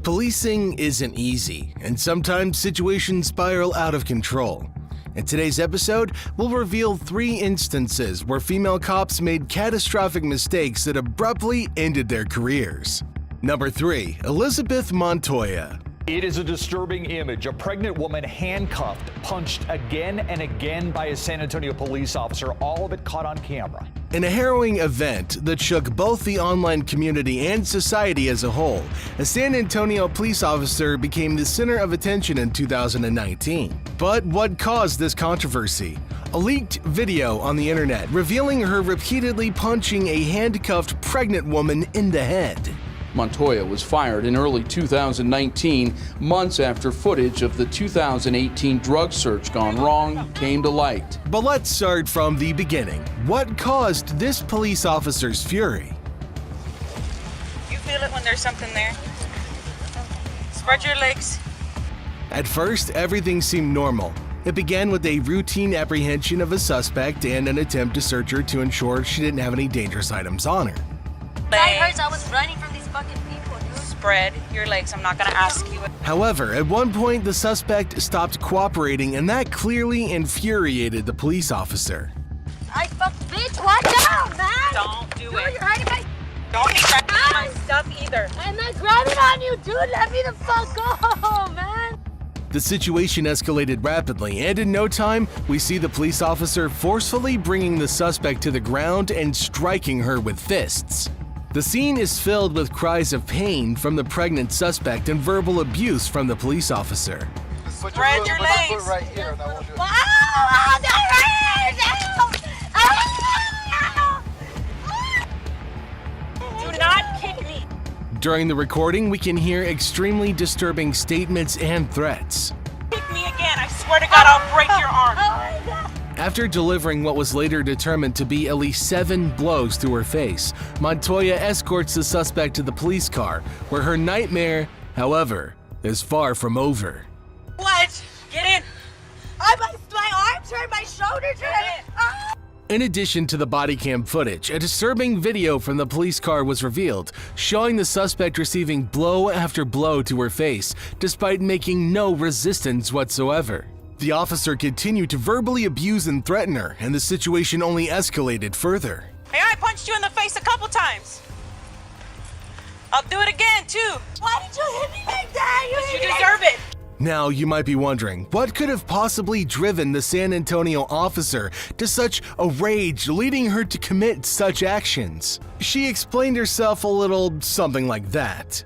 Policing isn't easy, and sometimes situations spiral out of control. In today's episode, we'll reveal 3 instances where female cops made catastrophic mistakes that abruptly ended their careers. Number 3. Elizabeth Montoya. It is a disturbing image. A pregnant woman handcuffed, punched again and again by a San Antonio police officer, all of it caught on camera. In a harrowing event that shook both the online community and society as a whole, a San Antonio police officer became the center of attention in 2019. But what caused this controversy? A leaked video on the internet revealing her repeatedly punching a handcuffed pregnant woman in the head. Montoya was fired in early 2019, months after footage of the 2018 drug search gone wrong came to light. But let's start from the beginning. What caused this police officer's fury? You feel it when there's something there. Spread your legs. At first, everything seemed normal. It began with a routine apprehension of a suspect and an attempt to search her to ensure she didn't have any dangerous items on her. That hurts. I was running from these fucking people, dude. Spread your legs. I'm not gonna ask you. However, at one point, the suspect stopped cooperating, and that clearly infuriated the police officer. I bitch, watch out, man! Don't do it. You're hurting my. Don't be grabbing my stuff either. I'm not grabbing on you, dude. Let me the fuck go, man. The situation escalated rapidly, and in no time, we see the police officer forcefully bringing the suspect to the ground and striking her with fists. The scene is filled with cries of pain from the pregnant suspect and verbal abuse from the police officer. Spread your legs. Right here, and I won't do it. Oh, that hurts! Do not kick me. During the recording, we can hear extremely disturbing statements and threats. Kick me again. I swear to God, I'll break your arm. Oh my God. After delivering what was later determined to be at least 7 blows to her face, Montoya escorts the suspect to the police car, where her nightmare, however, is far from over. What? Get in. My arms hurt, my shoulders hurt. Ah. In addition to the body cam footage, a disturbing video from the police car was revealed, showing the suspect receiving blow after blow to her face, despite making no resistance whatsoever. The officer continued to verbally abuse and threaten her, and the situation only escalated further. Hey, I punched you in the face a couple times. I'll do it again, too. Why did you hit me like that? You deserve it. Now, you might be wondering, what could have possibly driven the San Antonio officer to such a rage, leading her to commit such actions? She explained herself a little something like that.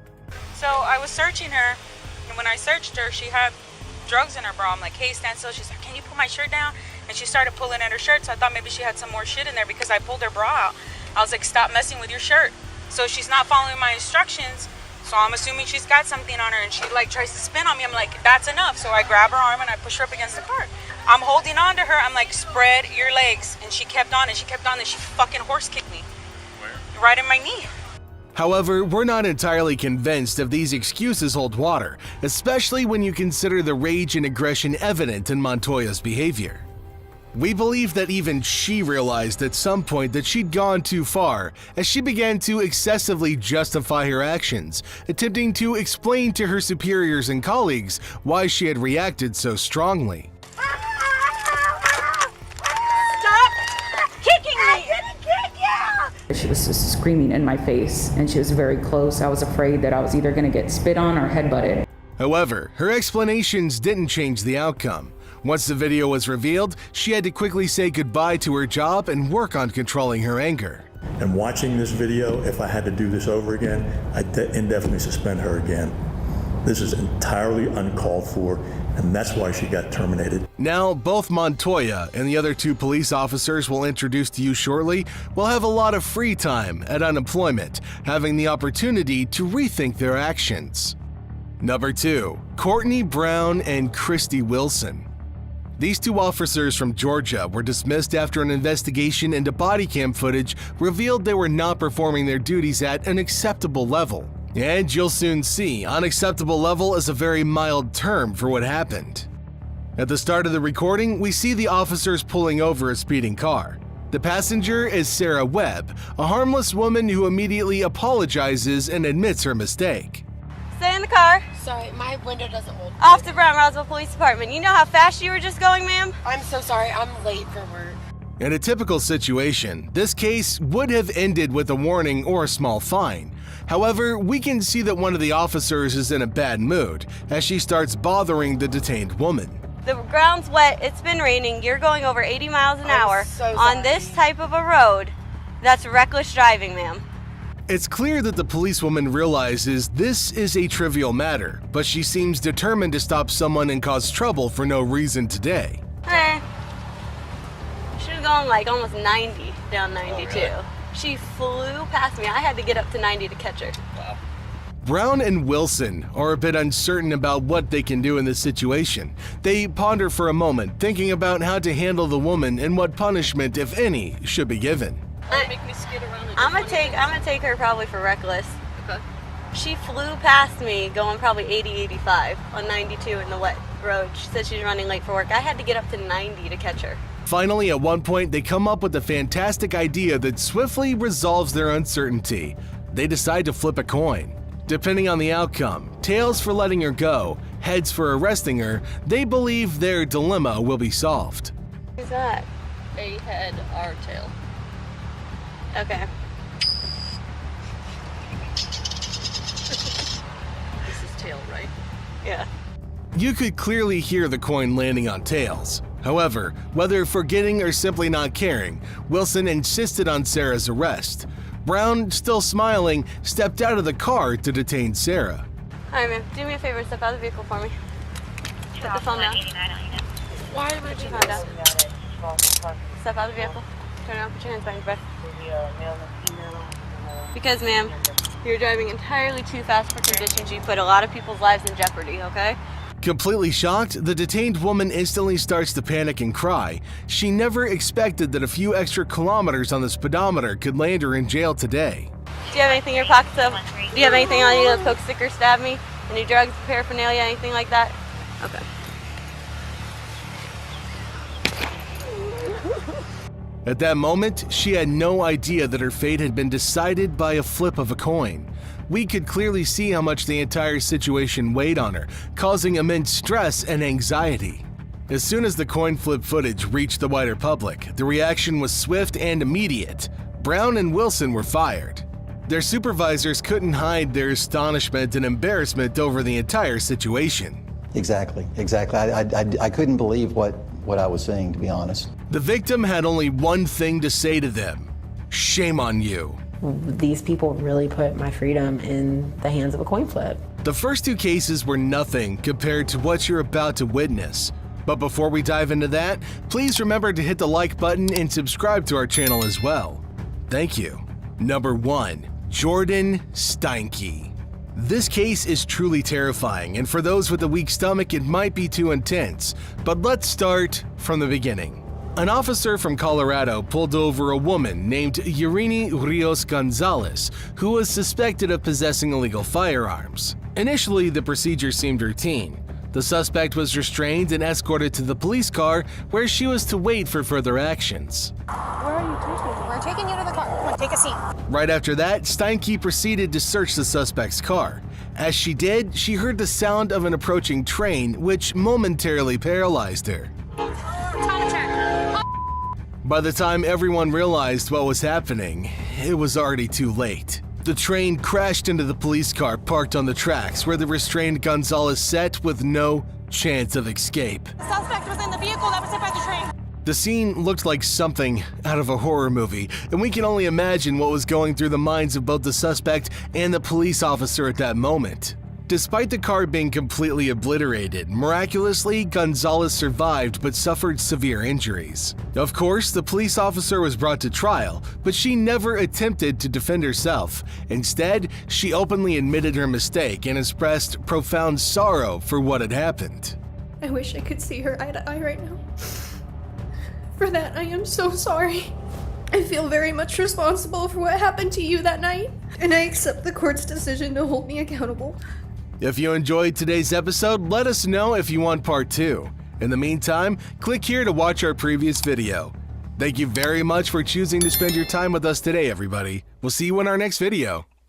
So I was searching her, and when I searched her, she had drugs in her bra. I'm like, hey, stand still. She's like, can you pull my shirt down? And she started pulling at her shirt, so I thought maybe she had some more shit in there because I pulled her bra out. I was like, stop messing with your shirt. So she's not following my instructions, so I'm assuming she's got something on her, and she like tries to spin on me. I'm like, that's enough. So I grab her arm and I push her up against the car. I'm holding on to her. I'm like, spread your legs. And she kept on and she kept on, and she fucking horse kicked me. Where? Right in my knee. However, we're not entirely convinced if these excuses hold water, especially when you consider the rage and aggression evident in Montoya's behavior. We believe that even she realized at some point that she'd gone too far, as she began to excessively justify her actions, attempting to explain to her superiors and colleagues why she had reacted so strongly. She was just screaming in my face, and she was very close. I was afraid that I was either going to get spit on or headbutted. However, her explanations didn't change the outcome. Once the video was revealed, she had to quickly say goodbye to her job and work on controlling her anger. And watching this video, if I had to do this over again, I'd indefinitely suspend her again. This is entirely uncalled for, and that's why she got terminated. Now, both Montoya and the other 2 police officers we'll introduce to you shortly will have a lot of free time at unemployment, having the opportunity to rethink their actions. Number 2. Courtney Brown and Christy Wilson. These 2 officers from Georgia were dismissed after an investigation into body cam footage revealed they were not performing their duties at an acceptable level. And you'll soon see, unacceptable level is a very mild term for what happened. At the start of the recording, we see the officers pulling over a speeding car. The passenger is Sarah Webb, a harmless woman who immediately apologizes and admits her mistake. Stay in the car. Sorry, my window doesn't hold. Off the Brown Roswell Police Department. You know how fast you were just going, ma'am? I'm so sorry, I'm late for work. In a typical situation, this case would have ended with a warning or a small fine. However, we can see that one of the officers is in a bad mood as she starts bothering the detained woman. The ground's wet, it's been raining, you're going over 80 miles an hour so on this type of a road. That's reckless driving, ma'am. It's clear that the policewoman realizes this is a trivial matter, but she seems determined to stop someone and cause trouble for no reason today. She was going like almost 90 down 92. Oh, really? She flew past me. I had to get up to 90 to catch her. Wow. Brown and Wilson are a bit uncertain about what they can do in this situation. They ponder for a moment, thinking about how to handle the woman and what punishment, if any, should be given. I'm gonna take her probably for reckless. Okay. She flew past me going probably 80, 85 on 92 in the wet road. She said she's running late for work. I had to get up to 90 to catch her. Finally, at one point, they come up with a fantastic idea that swiftly resolves their uncertainty. They decide to flip a coin. Depending on the outcome, tails for letting her go, heads for arresting her, they believe their dilemma will be solved. Who's that? A head, R tail. Okay. This is tail, right? Yeah. You could clearly hear the coin landing on tails. However, whether forgetting or simply not caring, Wilson insisted on Sarah's arrest. Brown, still smiling, stepped out of the car to detain Sarah. Hi, ma'am. Do me a favor, step out of the vehicle for me. Put the phone down. Why am I Put your doing phone down. Step out of the vehicle. Turn around, put your hands behind your back. Because, ma'am, you're driving entirely too fast for conditions. You put a lot of people's lives in jeopardy, okay? Completely shocked, the detained woman instantly starts to panic and cry. She never expected that a few extra kilometers on the speedometer could land her in jail today. Do you have anything in your pockets, though? Do you have anything on you that poke, stick, or stab me? Any drugs, paraphernalia, anything like that? Okay. At that moment, she had no idea that her fate had been decided by a flip of a coin. We could clearly see how much the entire situation weighed on her, causing immense stress and anxiety. As soon as the coin flip footage reached the wider public, the reaction was swift and immediate. Brown and Wilson were fired. Their supervisors couldn't hide their astonishment and embarrassment over the entire situation. Exactly. I couldn't believe what I was seeing, to be honest. The victim had only one thing to say to them: shame on you. These people really put my freedom in the hands of a coin flip. The first two cases were nothing compared to what you're about to witness. But before we dive into that, please remember to hit the like button and subscribe to our channel as well. Thank you. Number 1. Jordan Steinke. This case is truly terrifying, and for those with a weak stomach, it might be too intense. But let's start from the beginning. An officer from Colorado pulled over a woman named Yurini Rios Gonzalez, who was suspected of possessing illegal firearms. Initially, the procedure seemed routine. The suspect was restrained and escorted to the police car, where she was to wait for further actions. Where are you taking me? We're taking you to the car. Come on, take a seat. Right after that, Steinke proceeded to search the suspect's car. As she did, she heard the sound of an approaching train, which momentarily paralyzed her. By the time everyone realized what was happening, it was already too late. The train crashed into the police car parked on the tracks where the restrained Gonzalez sat with no chance of escape. The suspect was in the vehicle that was hit by the train. The scene looked like something out of a horror movie, and we can only imagine what was going through the minds of both the suspect and the police officer at that moment. Despite the car being completely obliterated, miraculously, Gonzalez survived but suffered severe injuries. Of course, the police officer was brought to trial, but she never attempted to defend herself. Instead, she openly admitted her mistake and expressed profound sorrow for what had happened. I wish I could see her eye to eye right now. For that, I am so sorry. I feel very much responsible for what happened to you that night, and I accept the court's decision to hold me accountable. If you enjoyed today's episode, let us know if you want part 2. In the meantime, click here to watch our previous video. Thank you very much for choosing to spend your time with us today, everybody. We'll see you in our next video.